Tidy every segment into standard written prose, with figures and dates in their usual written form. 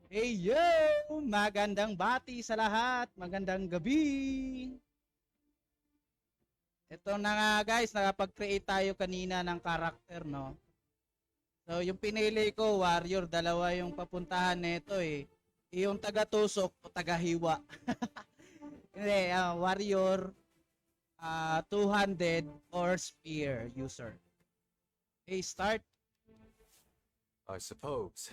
Hey yo! Magandang bati sa lahat. Magandang gabi. Ito na nga guys, nakapag-create tayo kanina ng character, no? So, yung pinili ko, warrior, dalawa yung papuntahan nito eh. Yung taga-tusok o taga-hiwa. Hindi, warrior, two-handed or spear user. Okay, start. I suppose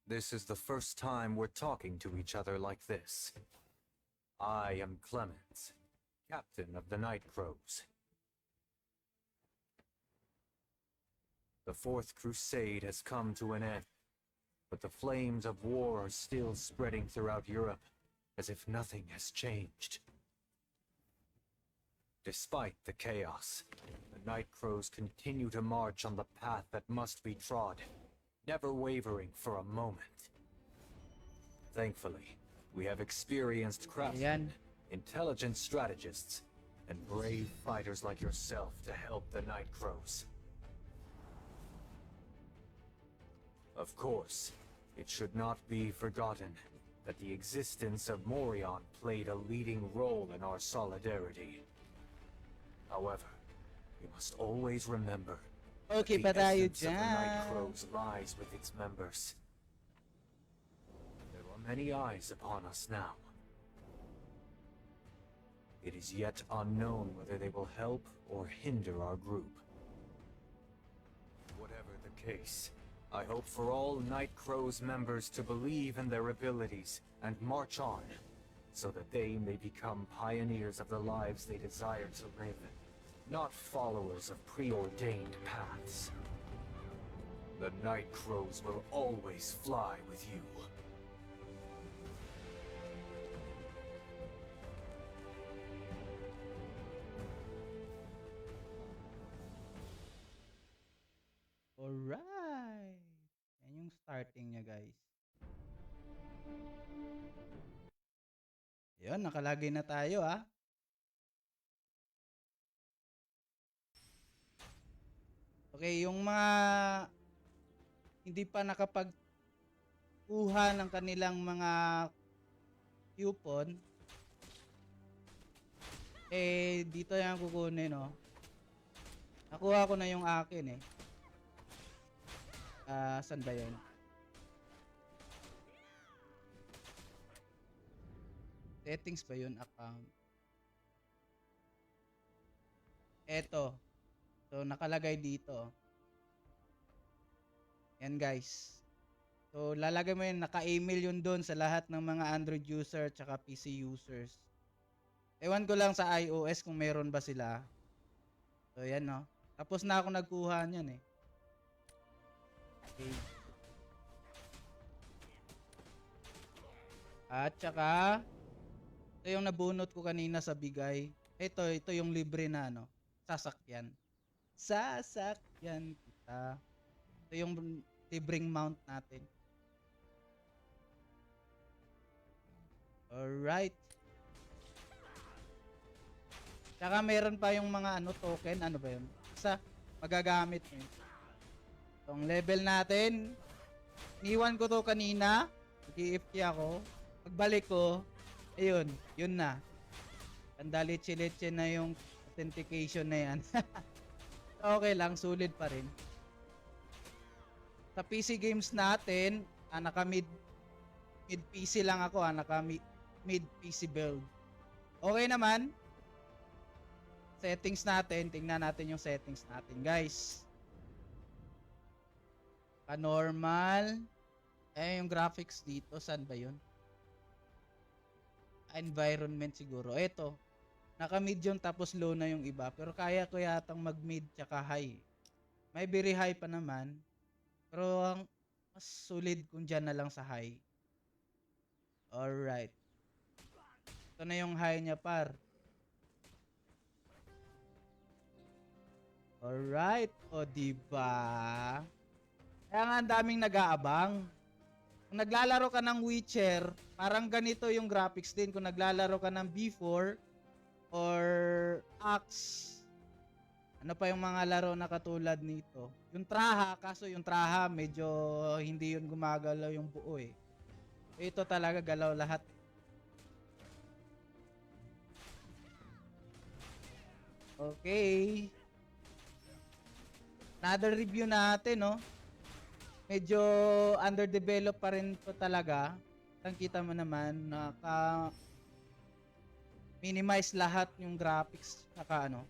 this is the first time we're talking to each other like this. I am Clemens, captain of the Night Crows. The Fourth Crusade has come to an end, but the flames of war are still spreading throughout Europe, as if nothing has changed. Despite the chaos, the Night Crows continue to march on the path that must be trod, never wavering for a moment. Thankfully, we have experienced craftsmen, intelligent strategists, and brave fighters like yourself to help the Night Crows. Of course, it should not be forgotten that the existence of Morion played a leading role in our solidarity. However, we must always remember Okay the pa tayo essence of the Night dyan. Crows lies with its members. There are many eyes upon us now. It is yet unknown whether they will help or hinder our group. Whatever the case, I hope for all Night Crows members to believe in their abilities and march on, so that they may become pioneers of the lives they desire to live, not followers of preordained paths. The Night Crows will always fly with you. Alright. Yan yung starting niya, guys. Yun, nakalagay na tayo, ah. Okay, yung mga hindi pa nakapagkuha ng kanilang mga coupon, eh, dito yan kukunin, no? Nakuha ko na yung akin, eh. Saan ba yun? Settings ba yun? Account. Eto. So, nakalagay dito. Yan, guys. So, lalagay mo yun. Naka-email yun doon sa lahat ng mga Android user tsaka PC users. Ewan ko lang sa iOS kung meron ba sila. So, yan, no? Tapos na ako nagkuha niyan, eh. Okay. At tsaka, ito yung nabunot ko kanina sa bigay. Ito yung libre na, no? Sasakyan. Sasakyan kita. Ito yung libreng mount natin. Alright. Tsaka meron pa yung mga token. Ano ba yun? Isa, magagamit mo yun. Itong level natin. Iniwan ko to kanina. Nag-EFT ako. Pagbalik ko, ayun, yun na. Tandalitsi-litsi na yung authentication na yan. Okay lang, sulit pa rin. Sa PC games natin, naka mid PC lang ako, naka mid PC build. Okay naman. Settings natin, tingnan natin yung settings natin, guys. Normal. Yung graphics dito, saan ba yun? Environment siguro. Ito. Naka-mid yun tapos low na yung iba. Pero kaya ko yatang mag-mid tsaka high. May very high pa naman. Pero ang mas solid kung dyan na lang sa high. Alright. Ito na yung high niya, par. Alright. O, diba? Kaya nga ang daming nag-aabang. Kung naglalaro ka ng Witcher, parang ganito yung graphics din. Kung naglalaro ka ng B4 or Axe, Ano pa yung mga laro na katulad nito? Yung Traha, kaso yung Traha medyo hindi yun gumagalaw yung buo eh. Ito talaga galaw lahat. Okay. Another review natin, no? Medyo underdeveloped pa rin to talaga. Kita mo naman, minimize lahat yung graphics, saka ano,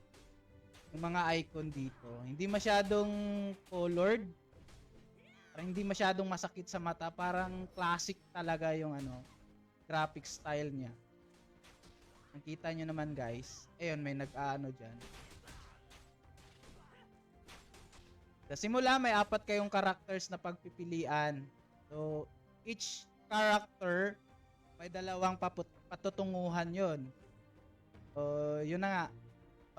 yung mga icon dito. Hindi masyadong colored. Parang hindi masyadong masakit sa mata. Parang classic talaga yung ano, graphic style niya. Nakita nyo naman guys. Ayun, may nag-aano dyan. Sa simula, may 4 kayong characters na pagpipilian. So, each character, may 2 patutunguhan yon. So, yun na nga.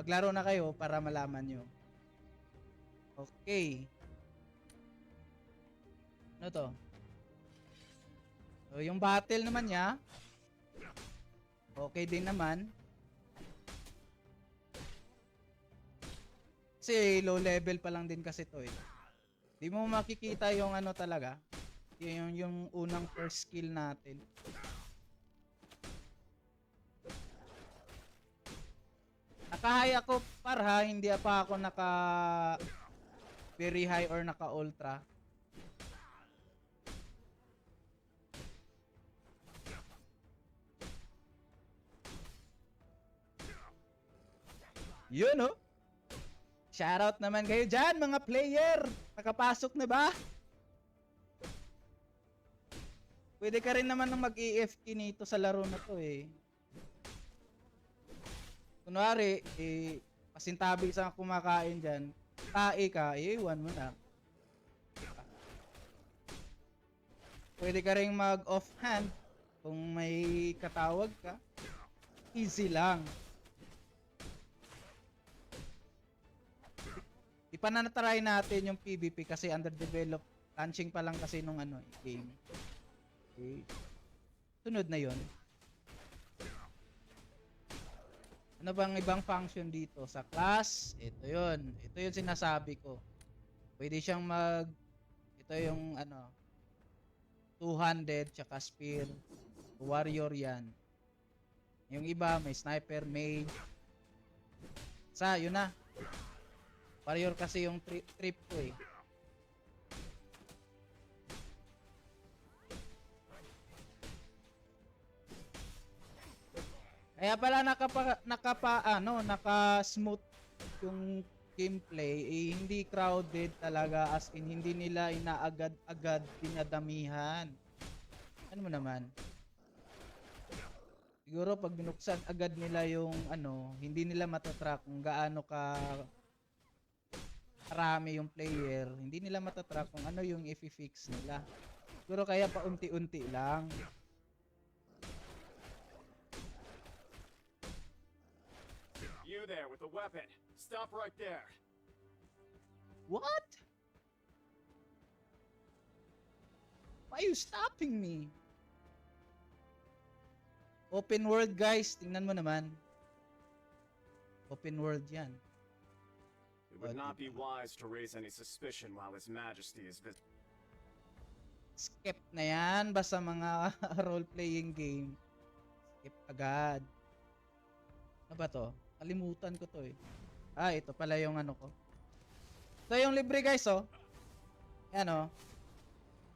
Maglaro na kayo para malaman nyo. Okay. Ano to? So, yung battle naman niya, okay din naman. Kasi low level pa lang din kasi to eh. Di mo makikita yung ano talaga. Yung unang first skill natin. Naka-high ako parha, hindi pa ako naka very high or naka ultra. Yun oh. Shoutout naman kayo dyan mga player. Nakapasok na ba? Pwede ka rin naman ng mag-EFK nito sa laro na to eh. Kunwari, pasintabi sa kumakain dyan. Tae ka, iwan mo na. Pwede ka rin mag-offhand kung may katawag ka. Easy lang. Di pa na natry natin yung PvP kasi underdeveloped. Launching pa lang kasi nung ano, game. Okay. Sunod na yon. Ano bang ibang function dito? Sa class, ito yon. Ito yung sinasabi ko. Pwede siyang ito yung ano, 200 tsaka spear. Warrior yan. Yung iba, may sniper, mage. Yun na. Warrior kasi yung trip ko eh. Kaya pala naka-smooth yung gameplay, hindi crowded talaga, as in hindi nila inaagad-agad dinadamihan. Ano mo naman? Siguro pag binuksan agad nila yung ano, hindi nila matatrack kung gaano ka karami yung player, hindi nila matatrack kung ano yung i-fix nila. Siguro kaya paunti-unti lang. You there with the weapon. Stop right there. What? Why are you stopping me? Open world guys, tingnan mo naman. Open world yan. It would not be wise to raise any suspicion while His Majesty is Skip na yan, basta mga role-playing game. Skip agad. Ano ba to? Kalimutan ko to eh. Ito pala yung ano ko. Ito yung libre guys oh. Yan oh.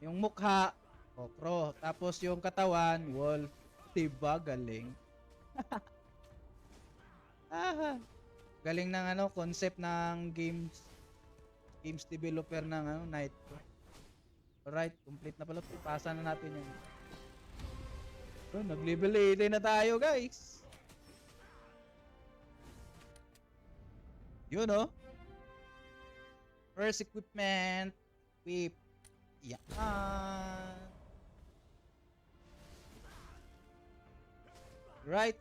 Yung mukha, okro. Tapos yung katawan, wolf. Diba? Galing. Galing ng ano, concept ng games developer ng ano, Nitro. Alright, complete na pala. Pasa na natin yun. So, nag-level 80 na tayo guys. Yun oh. First equipment. Equip. Yan. Right.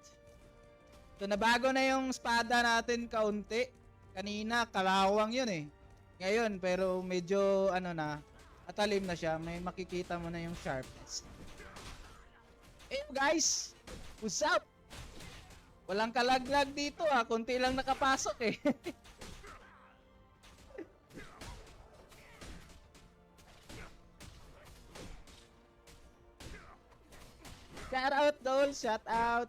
So nabago na yung espada natin kaunti. Kanina kalawang yun eh. Ngayon pero medyo ano na, atalim na siya. May makikita mo na yung sharpness. Guys, what's up? Walang kalaglag dito konti lang nakapasok eh. Shout out, Dol. Shout out.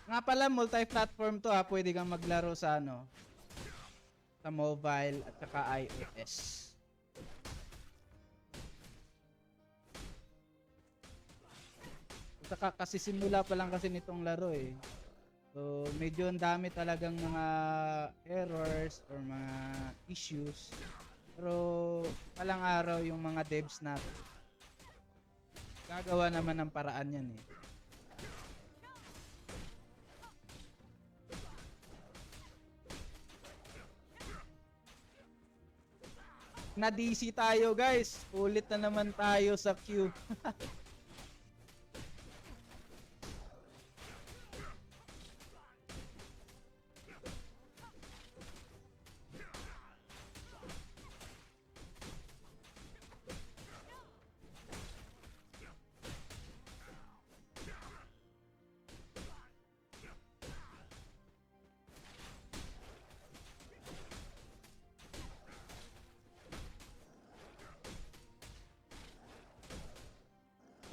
Nga pala, multi-platform to ha. Pwede kang maglaro sa ano, sa mobile at saka iOS. Saka kasi simula pa lang kasi nitong laro eh. So, medyo ang dami talagang mga errors or mga issues. Pero, palang araw yung mga devs natin. Gagawa naman ng paraan yan eh. Na DC tayo guys. Ulit na naman tayo sa queue.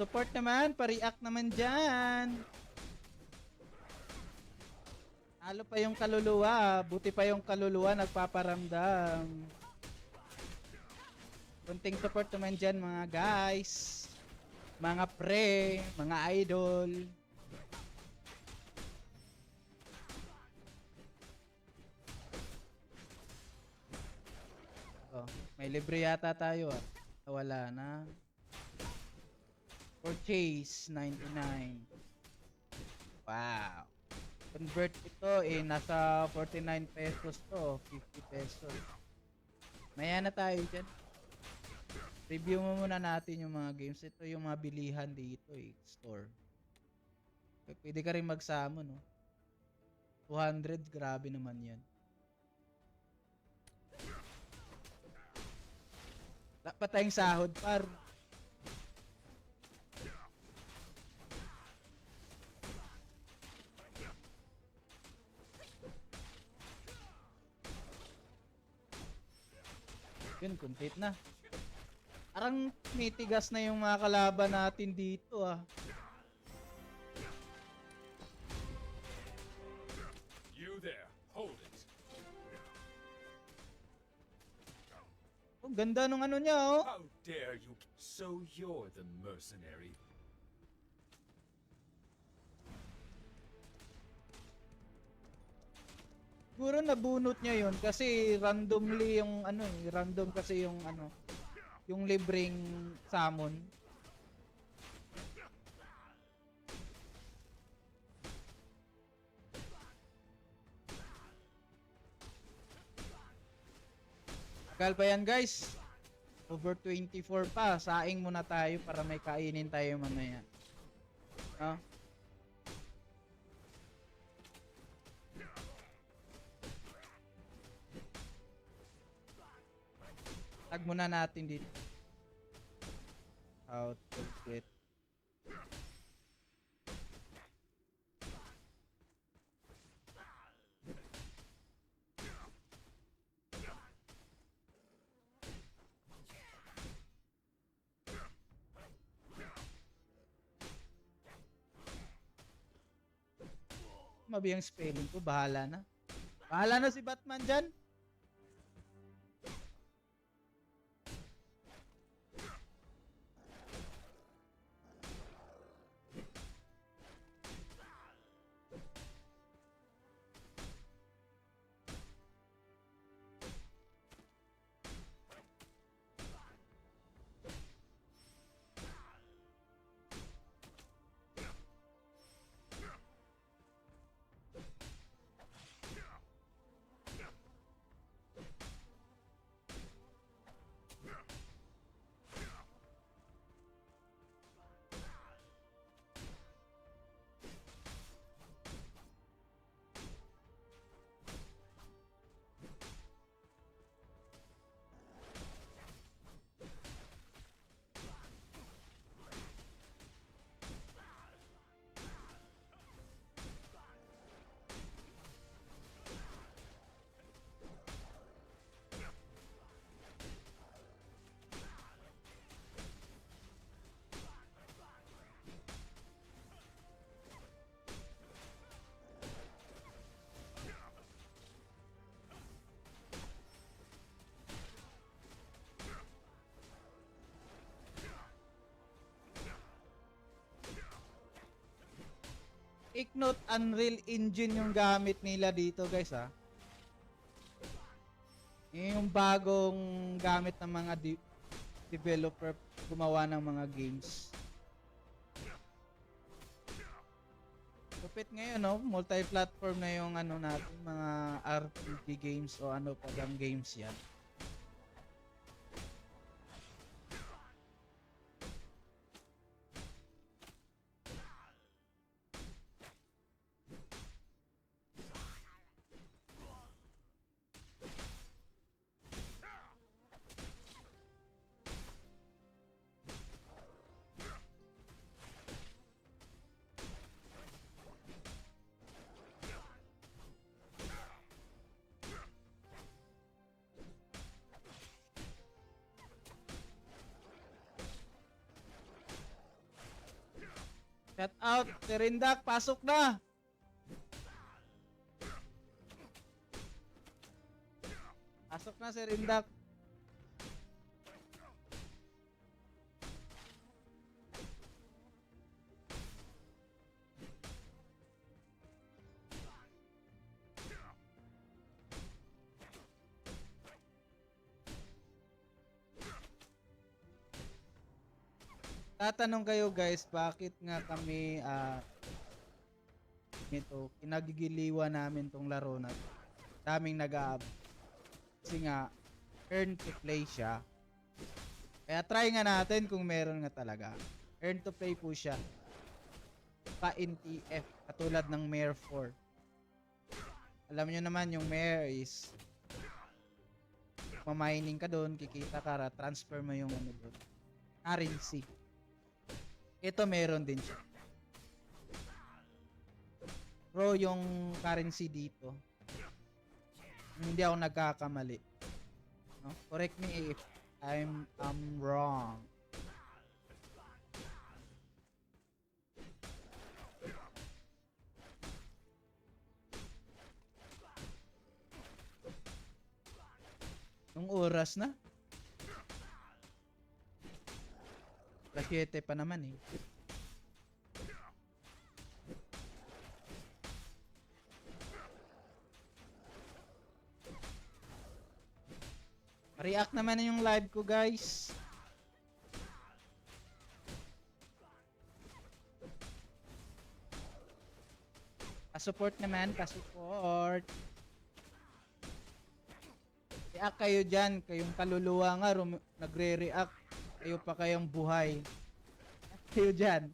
Support naman, pa-react naman dyan. Halo pa yung kaluluwa, buti pa yung kaluluwa nagpaparamdam. Kunting support naman dyan mga guys. Mga pre, mga idol. Oh, may libre yata tayo ah. Wala na. Purchase 99. Wow. Convert ito eh nasa 49 pesos to, 50 pesos. Maya na tayo diyan. Review mo muna natin yung mga games. Ito yung mga bilihan dito eh, store. Pwede ka rin magsamo no. 200, grabe naman 'yan. Dapat tayong sahod par. Yun, complete na. Parang mitigas na yung mga kalaban natin dito ah. You there, hold it. Oh, ganda nung ano niya oh. How dare you? So you're the mercenary. Siguro nabunot niya yun kasi randomly yung ano eh, random kasi yung ano, yung libreng summon. Tagal pa yan guys. Over 24 pa. Saing muna tayo para may kainin tayo mamaya. Ah. Tag muna natin dito. How to get. Mabi ang spelling ko, bahala na. Bahala na si Batman dyan. Take note, Unreal Engine yung gamit nila dito guys ha. Yung bagong gamit ng mga developer gumawa ng mga games. Lupit ngayon no, multi-platform na yung ano natin, mga RPG games o ano pa bang games yan. Shout out, Terindak, pasok na! Pasok na, Sir Indak. Tatanong kayo guys, bakit nga kami nito, kinagigiliwan namin tong laro na to. Daming nag-aab. Kasi nga, earn to play siya. Kaya try nga natin kung meron nga talaga. Earn to play po siya. Pa in TF, katulad ng Mare 4. Alam nyo naman yung Mare is mamining ka doon, kikita ka, transfer mo yung ano doon. Currency. Ito meron din siya. Bro, yung currency dito, hindi ako nagkakamali. No? Correct me if I'm wrong. Yung oras na? Alas 7 pa naman eh. React naman na yung live ko guys. Pa-support naman, pa-support. React kayo dyan, kayong kaluluwa nga nagre-react. Kayo pa kayong buhay. Kayo dyan.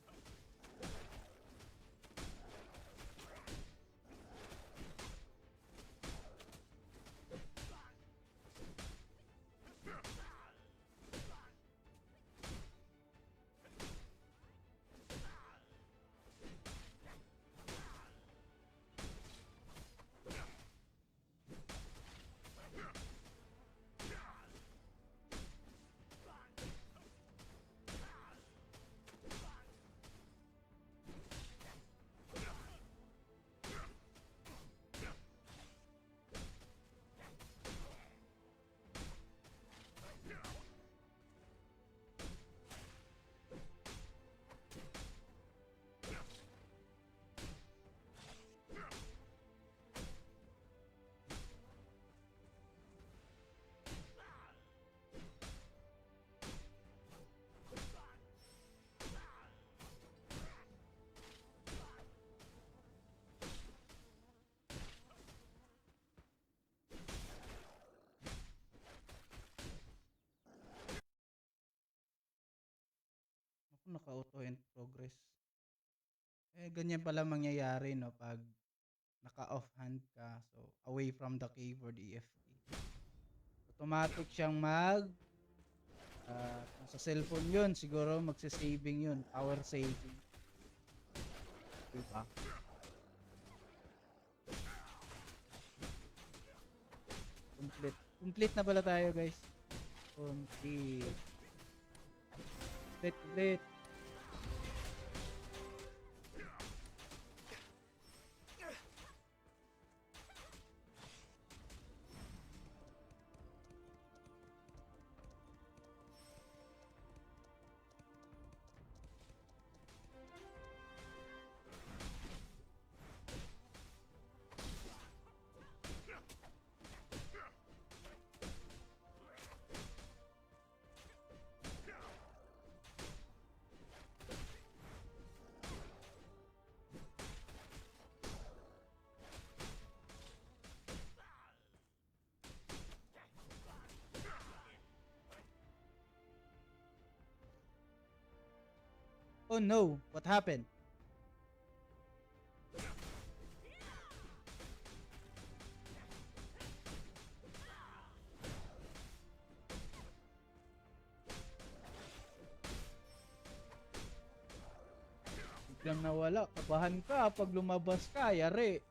Naka-auto and progress. Eh, ganyan pala mangyayari, no? Pag naka-off hand ka, so away from the keyboard EFT. Automatic siyang sa cellphone yun, siguro magsisaving yun, power saving. Diba? Complete na pala tayo guys. Complete. Complete. Oh no, what happened? Biglang nawala. Kabahan ka pag lumabas ka, yari.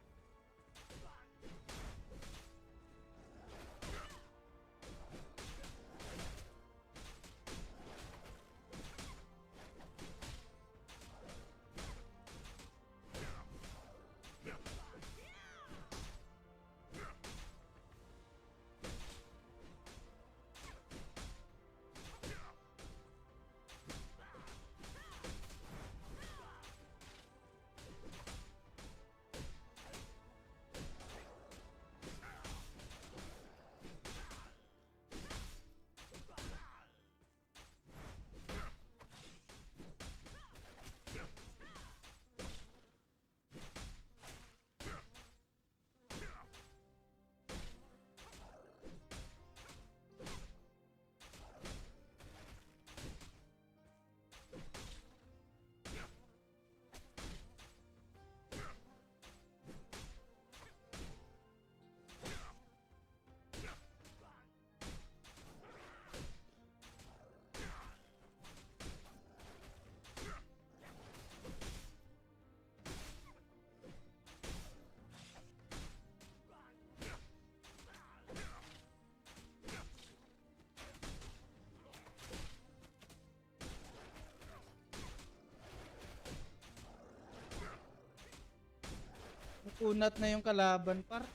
Kunat na yung kalaban, par.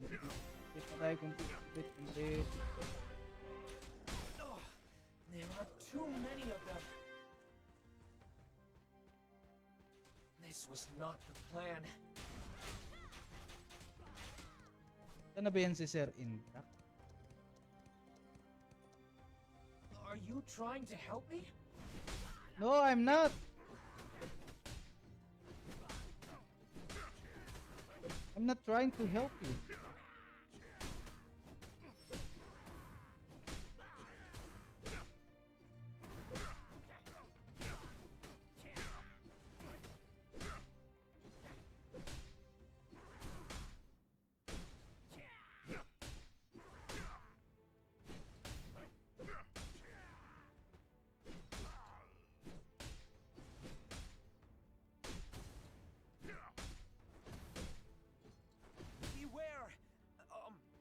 Hindi tayo complete. There are too many of them. This was not the plan. Saan na ba yan si Sir Indra? Are you trying to help me? No, I'm not. I'm not trying to help you. Beware!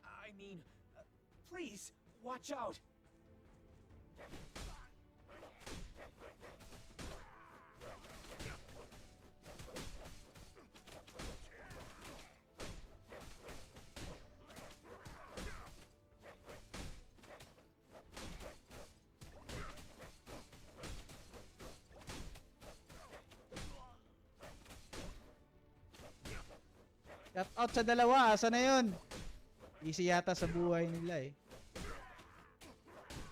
I mean, please, watch out! Shout out sa dalawa. Asa na yun? Easy yata sa buhay nila eh.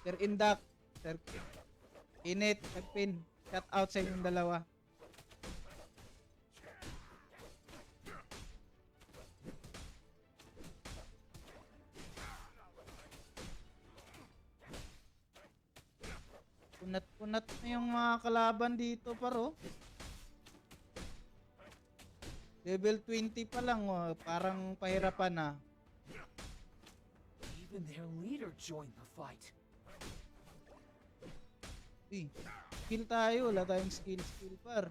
Sir Indak, Sir Init, Tagpin. Shout out sa inyong dalawa. Kunat-kunat na yung mga kalaban dito, paro. Level 20 pa lang, oh. Parang pahirapan na. Even their leader joined the fight. Skill tayo, wala tayong skill par.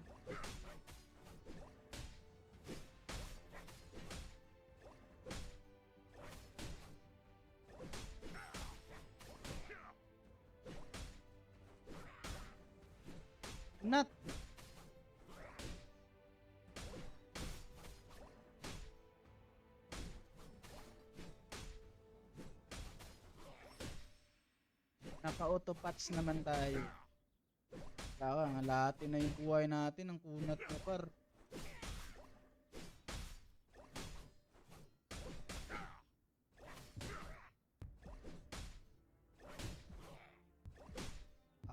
Not. Naka-auto patch naman tayo. Tawa, ngalatin na yung buhay natin ang kunat na par.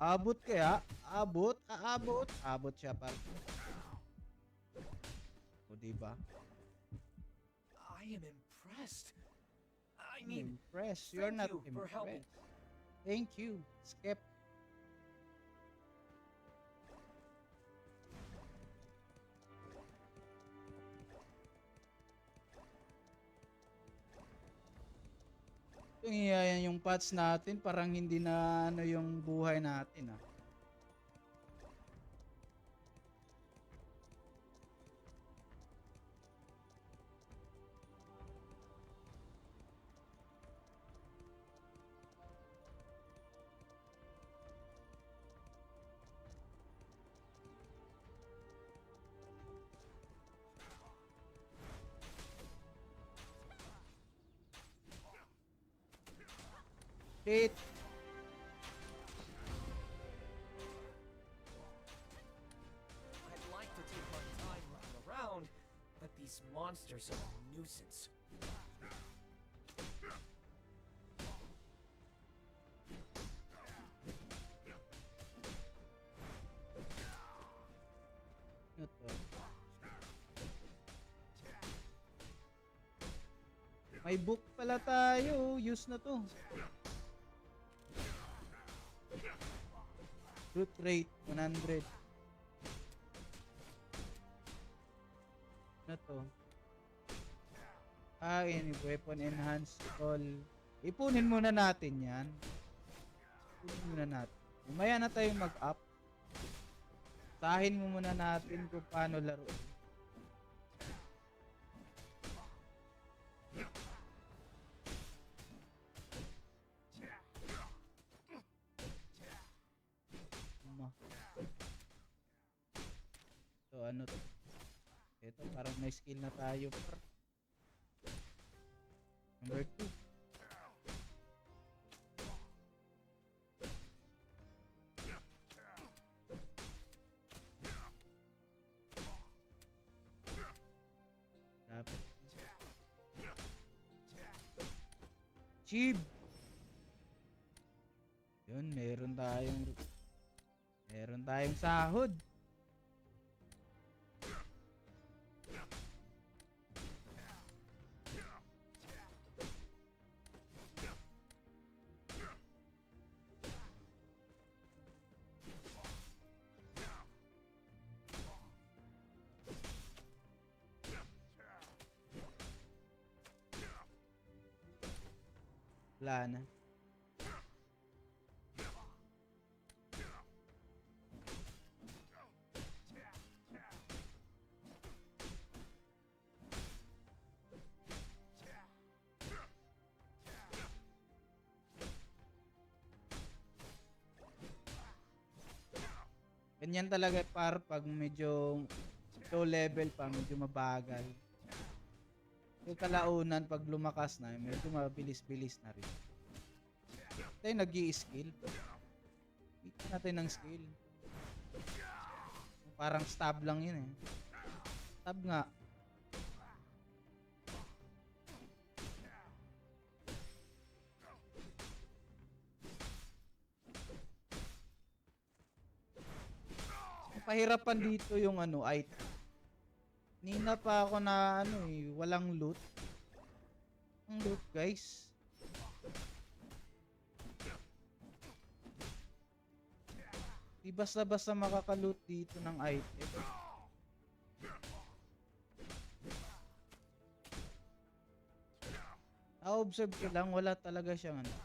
Abot kaya? Abot? Aabot? Abot siya par. O diba? I am impressed. I mean, Impressed. You're thank not you for helping. impressed. Thank you, Skep. Yan yung patch natin, parang hindi na ano yung buhay natin ah. Shit. I'd like to take my time looking around, but these monsters are a nuisance. Ano to? May book pala tayo. Use na to. Root rate 100. Ano to? Ini weapon enhance all. Ipunin muna natin yan. Ipunin muna natin. Umaya na tayong mag-up. Sahin mo muna natin kung paano laro. So ano to? Ito parang may skill na tayo par. Number 2. Dapat. Chib. Yun, meron tayong sahod. Wala na. Ganyan talaga par pag medyo low level pa, medyo mabagal. Yung kalaunan pag lumakas na, medyo mabilis-bilis na rin. Tayo nag-i-skill. Bigyan natin ng skill. Parang stab lang yun eh. Stab nga. Pahirapan dito yung ano, item. Nina pa ako na ano eh, walang loot. Ang loot guys. Di basta-basta makaka-loot dito ng item. Na-observe ko lang, wala talaga siyang ano,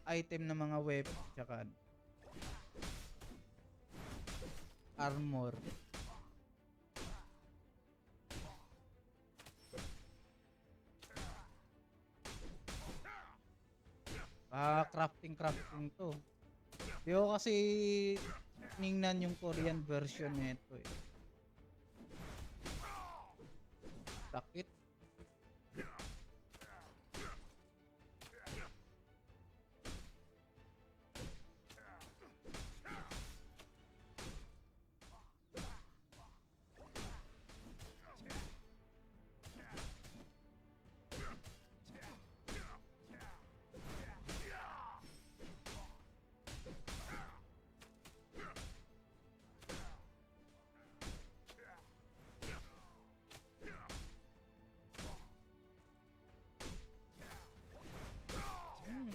item na mga weapon tsaka ano, armor. Crafting to. Di ko kasi ningnan yung Korean version nito eh. Sakit.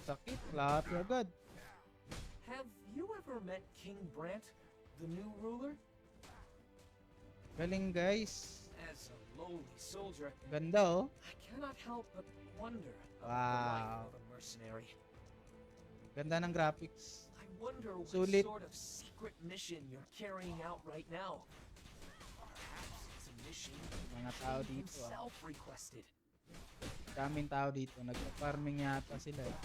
sakit. Lahat agad. Have you ever met King Brant, the new ruler? Galing guys. As a lowly soldier, Ganda oh. I cannot help but wonder about the Wow. life of a mercenary. Ganda ng graphics. I wonder what Sulit. sort of secret mission you're carrying out right now. Perhaps it's a mission Mga tao King dito ah. himself requested. Daming tao dito. Nagpa-farming yata sila eh.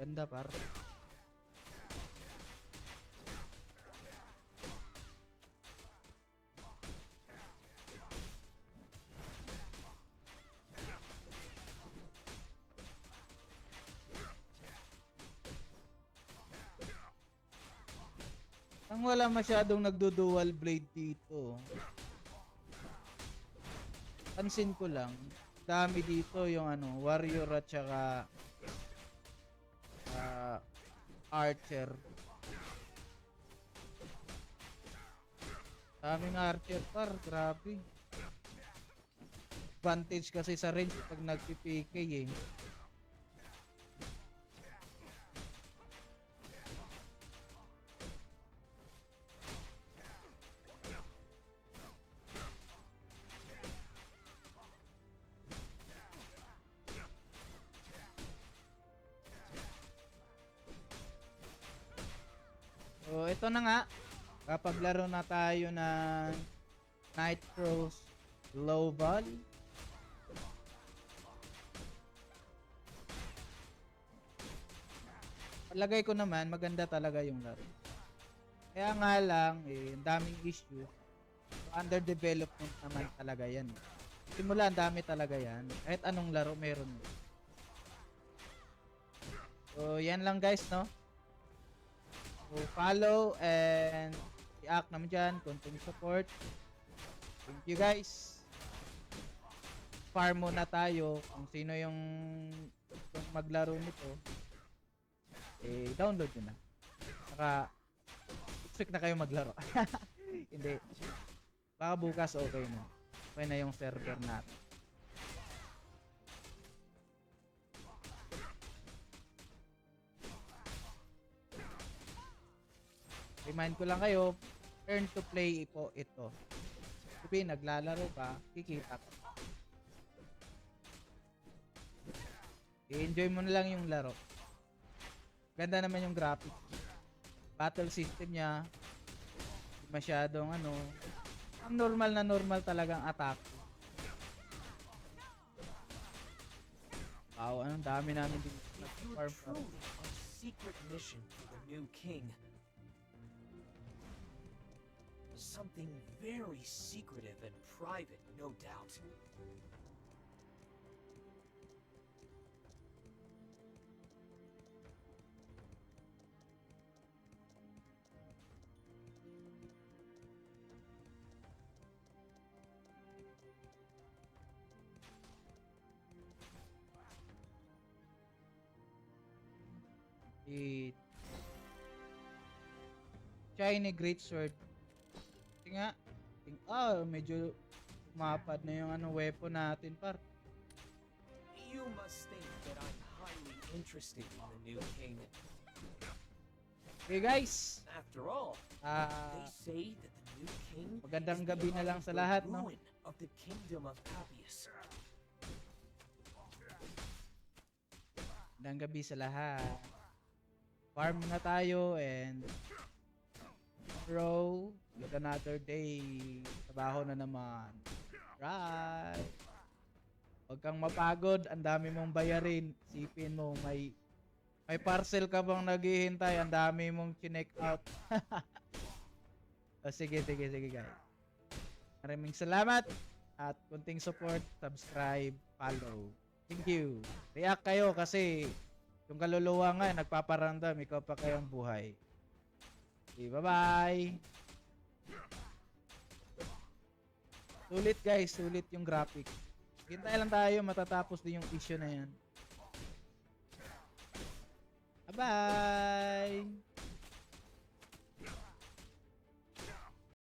Ganda par. Ang wala masyadong nagdo-dual blade dito. Pansin ko lang, dami dito yung ano, warrior at saka archer. Daming archer par, grabe. Advantage kasi sa range pag nagpi-PK eh. So, ito na nga. Kapag laro na tayo ng Nightcraw's Global. Palagay ko naman, maganda talaga yung laro. Kaya nga lang, eh, ang daming issue. Under development naman talaga yan. Simula, ang dami talaga yan. Kahit anong laro, meron. So, yan lang guys, no? So, follow and react naman dyan, konting support. Thank you guys. Farm muna tayo. Kung sino yung gustong maglaro nito, eh, download nyo na. Saka, expect na kayo maglaro. Hindi. Baka bukas okay na. Okay na yung server natin. Remind ko lang kayo, earn to play po ito. Sabi, naglalaro ka, kikita ka. I-enjoy mo na lang yung laro. Ganda naman yung graphics. Battle system niya, hindi masyadong ano, ang normal na normal talagang attack. Wow, anong dami namin din. If you're truly on a secret mission for the new king, something very secretive and private, no doubt. It Shiny Great Sword. Kasi nga, medyo umapad na yung ano, weapon natin par. You must think that I'm highly interested in the new king. Okay guys, After all, ah, they say that the new king magandang is gabi na lang behind sa the lahat, no? ruin of the kingdom of Appius. magandang gabi sa lahat. Farm na tayo and bro, with another day. Trabaho na naman. Right. Huwag kang mapagod, ang dami mong bayarin. Isipin mo, may parcel ka bang naghihintay, ang dami mong chinek out. Sige guys. Maraming salamat at kunting support, subscribe, follow. Thank you. React kayo kasi yung kaluluwa nga nagpaparamdam, ikaw pa kayang buhay. Okay, bye-bye. Sulit guys, sulit yung graphic. Hintay lang tayo, matatapos din yung issue na yan. Bye-bye!